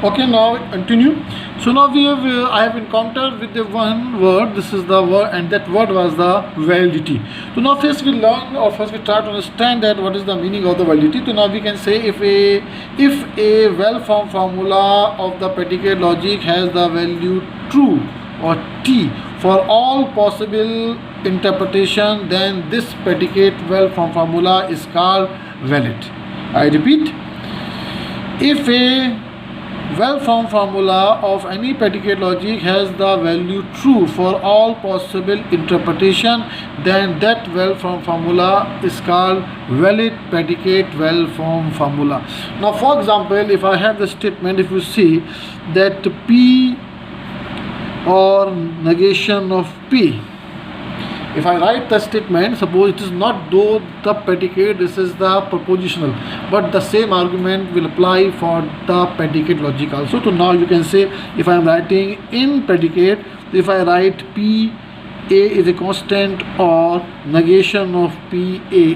Okay, now continue. So now we have I have encountered with the one word. This is the word, and that word was the validity. So now first we learn, or first we try to understand that what is the meaning of the validity. So now we can say if a well-formed formula of the predicate logic has the value true or t for all possible interpretation, then this predicate well-formed formula is called valid. I repeat, if a well-formed formula of any predicate logic has the value true for all possible interpretation, then that well-formed formula is called valid predicate well-formed formula. Now, for example, if I have the statement, if you see that P or negation of P, if I write the statement, suppose it is not though the predicate, this is the propositional, but the same argument will apply for the predicate logic also. So now you can say, if I am writing in predicate, if I write P A is a constant or negation of P A.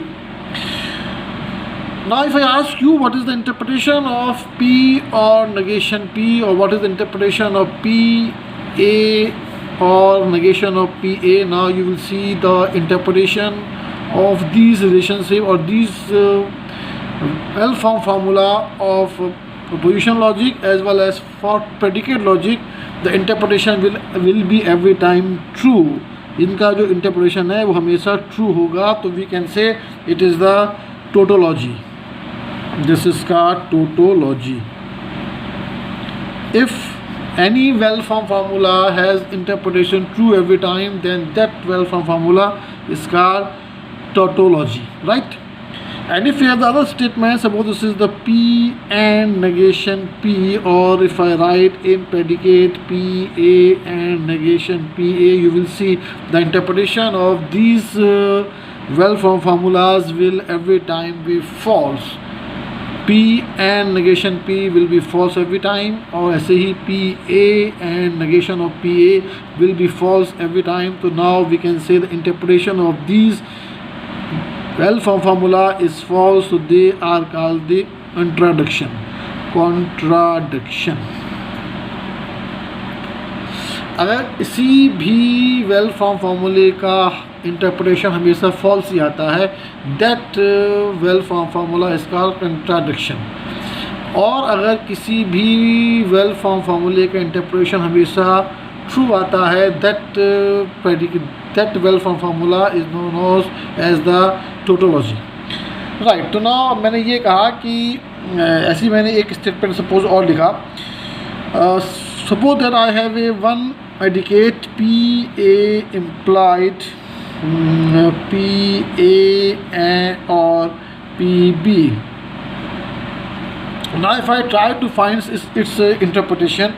Now if I ask you what is the interpretation of P or negation P, or what is the interpretation of P A or negation of PA, now you will see the interpretation of these relationship or these well-formed formula of proposition logic as well as for predicate logic. The interpretation will be every time true. इनका जो interpretation है वो हमेशा true होगा. तो we can say it is the tautology. This is called tautology. If any well-formed formula has interpretation true every time, then that well-formed formula is called tautology, right? And if you have the other statement, suppose this is the P and negation P, or if I write in predicate P A and negation P A, you will see the interpretation of these well-formed formulas will every time be false. P and negation P will be false every time, और ऐसे ही P A and negation of P A will be false every time. So now we can say the interpretation of these well-formed formula is false, so they are called the contradiction. अगर इसी भी well-formed formula का interpretation हमेशा false ही आता है, that well-formed formula is called contradiction. और अगर किसी भी well-formed formula का इंटरप्रिटेशन हमेशा ट्रू आता है, that well-formed formula is known as the tautology. Right. तो ना मैंने ये कहा कि ऐसी मैंने एक स्टेटमेंट सपोज और लिखा. Suppose that I have a one predicate P A implied P A or P B. Now if I try to find its interpretation,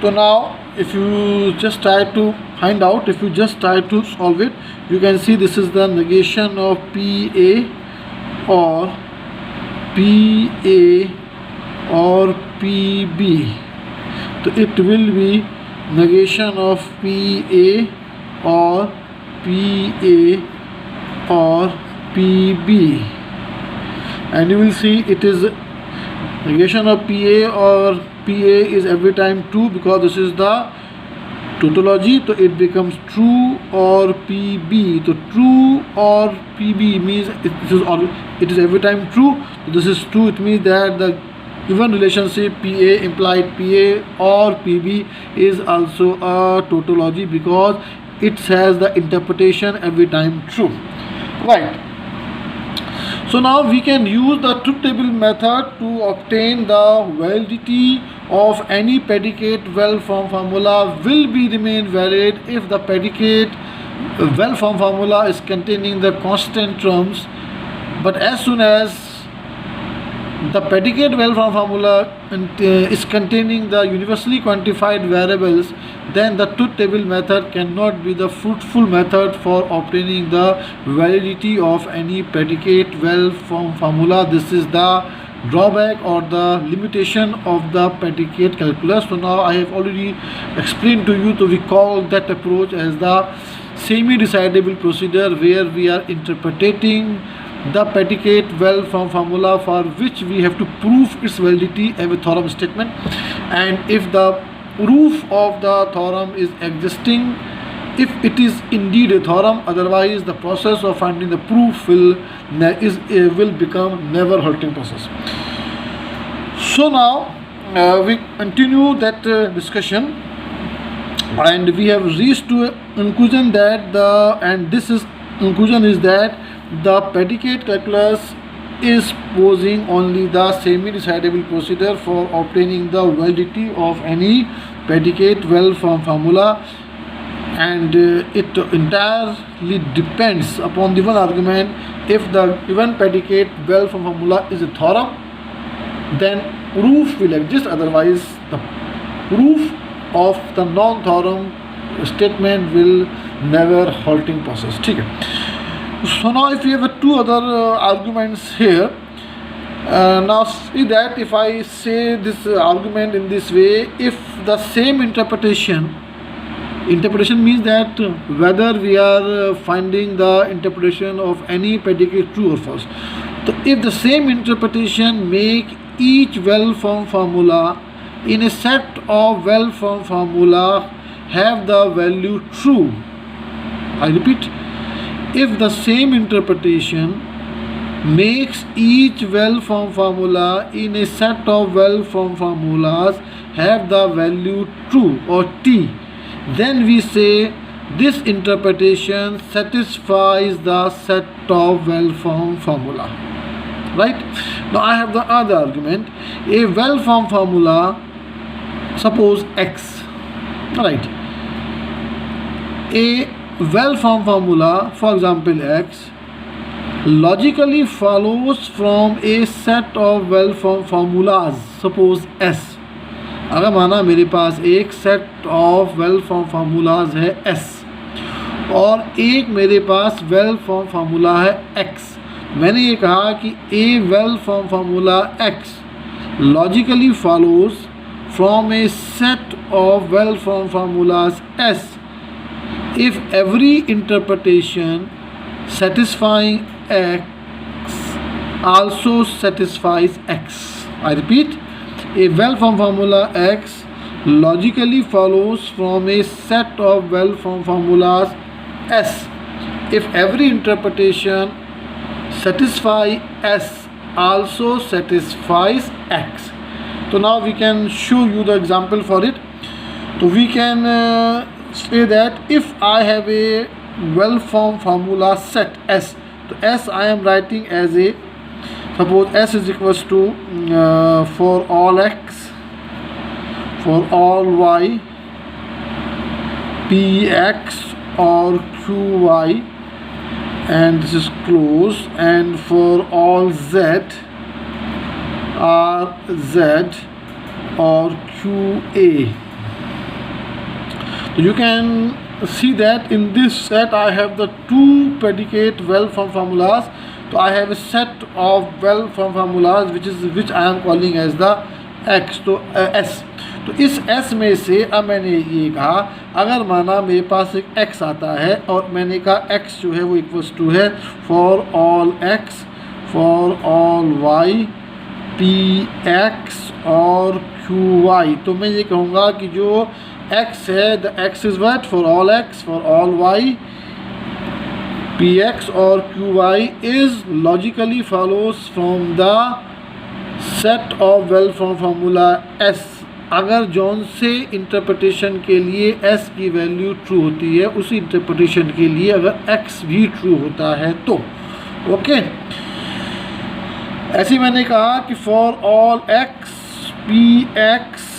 so now if you just try to find out, if you just try to solve it, you can see this is the negation of P A or P A or P B. So it will be negation of P A or P A or P B, and you will see it is negation of P A or P A is every time true because this is the tautology. So it becomes true or P B. So true or P B means it is every time true. So this is true. It means that the given relationship P A implied P A or P B is also a tautology because it has the interpretation every time true. Right. So now we can use the truth table method to obtain the validity of any predicate well-formed formula will be remain valid if the predicate well-formed formula is containing the constant terms, but as soon as the predicate well-formed formula is containing the universally quantified variables, then the truth table method cannot be the fruitful method for obtaining the validity of any predicate well-formed formula. This is the drawback or the limitation of the predicate calculus. So now I have already explained to you, so we call that approach as the semi-decidable procedure, where we are interpreting the predicate well-formed formula for which we have to prove its validity as a theorem statement, and if the roof of the theorem is existing, if it is indeed a theorem, otherwise the process of finding the proof will become never halting process. So now we continue that discussion, and we have reached to a conclusion that conclusion is that the predicate calculus is posing only the semi-decidable procedure for obtaining the validity of any predicate well-formed formula, and it entirely depends upon the one argument. If the given predicate well-formed formula is a theorem, then proof will exist, otherwise the proof of the non-theorem statement will never halting process. ठीक है. So now if we have two other arguments here, now see that if I say this argument in this way, if the same interpretation means that whether we are finding the interpretation of any predicate true or false. So if the same interpretation make each well-formed formula in a set of well-formed formula have the value true. I repeat, if the same interpretation makes each well-formed formula in a set of well-formed formulas have the value true or T, then we say this interpretation satisfies the set of well-formed formula. Right? Now I have the other argument. A well-formed formula, suppose X. Right? A well-formed formula, for example X, logically follows from a set of well-formed formulas, suppose S. अगर माना मेरे पास एक set of well form formulas है S और एक मेरे पास वेल फॉर्म फार्मूला है X, मैंने ये कहा कि a well form formula X logically follows from a set of well form formulas S if every interpretation satisfying X also satisfies X. I repeat, a well-formed formula X logically follows from a set of well-formed formulas S if every interpretation satisfies S also satisfies X. So now we can show you the example for it. So we can say that if I have a well-formed formula set S, so S I am writing as a, suppose S is equals to for all X, for all Y, Px or Qy, and this is closed, and for all Z, Rz or Qa. So you can see that in this set I have the two predicate well-formed formulas. So I have a set of well-formed formulas which I am calling as the X, तो S. तो इस S में से अब मैंने ये कहा, अगर माना मेरे पास एक X आता है और मैंने कहा X जो है वो इक्वल्स टू है for all X, for all Y, Px और Qy, तो मैं ये कहूँगा कि जो X है, the X is what? For all X, for all Y, Px or Qy is logically follows from the set of well-formed formula S. अगर जौन से इंटरप्रिटेशन के लिए S की वैल्यू ट्रू होती है, उसी इंटरप्रिटेशन के लिए अगर X भी ट्रू होता है तो ओके. ऐसे मैंने कहा कि फॉर ऑल X, Px,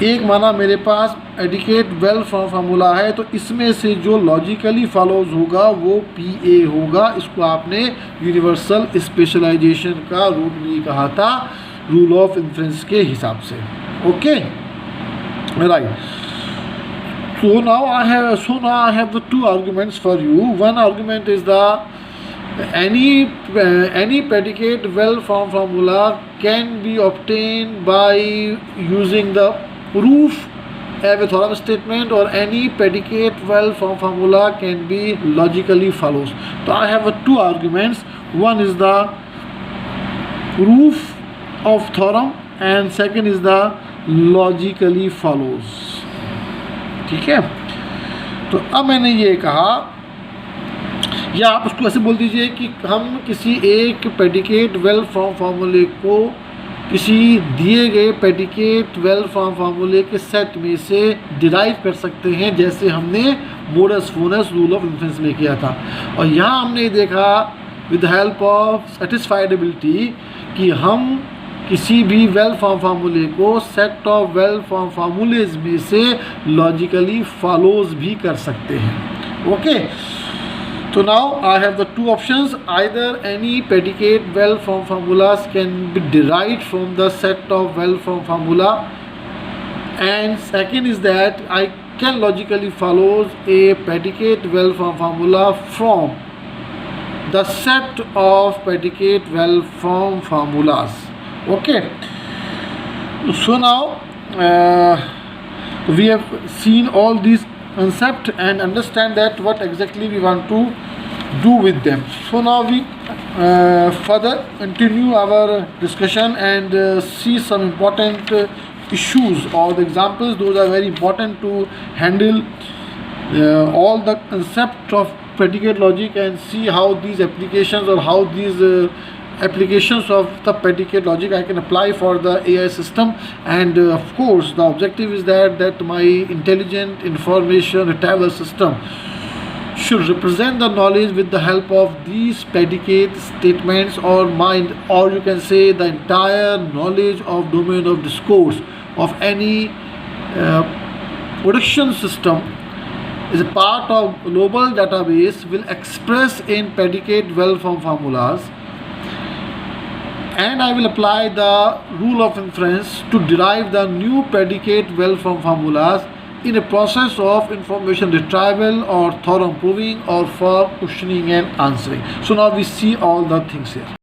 एक माना मेरे पास एडिकेट वेल फॉर्म फार्मूला है, तो इसमें से जो लॉजिकली फॉलोज होगा वो PA होगा. इसको आपने यूनिवर्सल स्पेशलाइजेशन का रूल भी कहा था, रूल ऑफ इन्फ्रेंस के हिसाब से. Okay, right. So now I have the two arguments for you. One argument is the any predicate well-formed formula can be obtained by using the proof of a theorem statement, or any predicate well-formed formula can be logically follows. So I have two arguments. One is the proof of theorem and second is the logically follows. ठीक है, तो अब मैंने ये कहा, या आप उसको ऐसे बोल दीजिए कि हम किसी एक प्रेडिकेट वेल फॉर्म फार्मूले को किसी दिए गए प्रेडिकेट वेल फॉर्म फार्मूले के सेट में से डिराइव कर सकते हैं, जैसे हमने modus phones rule of inference में किया था। और यहाँ हमने देखा विद हेल्प ऑफ सेटिस्फाइडेबिलिटी कि हम किसी भी वेल फॉर्म फार्मूले को सेट ऑफ वेल फॉर्म फार्मूलेज में से लॉजिकली फॉलोज भी कर सकते हैं। Okay, so now I have the two options: either any predicate well form formulas can be derived from the set of well form formula, and second is that I can logically follow a predicate well form formula from the set of predicate well form formulas. Okay, so now we have seen all these concept and understand that what exactly we want to do with them. So now we further continue our discussion and see some important issues or the examples. Those are very important to handle all the concept of predicate logic and see how these applications or how these applications of the predicate logic I can apply for the AI system. And of course the objective is that my intelligent information retrieval system should represent the knowledge with the help of these predicate statements or mind, or you can say the entire knowledge of domain of discourse of any production system is a part of global database will express in predicate well form formulas, and I will apply the rule of inference to derive the new predicate well form formulas in a process of information retrieval or thorough proving or for questioning and answering. So now we see all the things here.